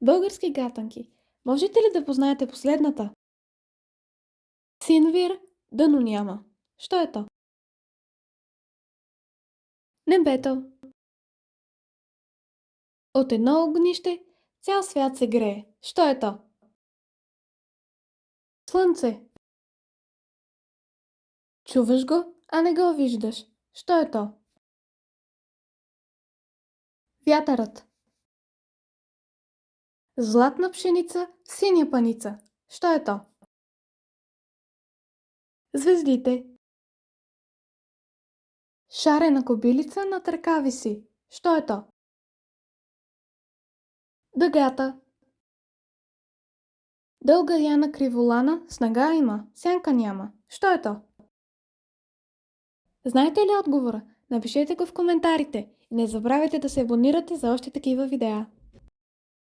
Български гатанки. Можете ли да познаете последната? Синвир, дъно няма. Що е то? Небето. От едно огнище цял свят се грее. Що е то? Слънце. Чуваш го, а не го виждаш. Що е то? Вятърът. Златна пшеница, синя паница. Що е то? Звездите. Шарена кобилица над ръка виси. Що е то? Дъгата. Дълга яна криволана, снага има, сянка няма. Що е то? Знаете ли отговора? Напишете го в коментарите и не забравяйте да се абонирате за още такива видеа.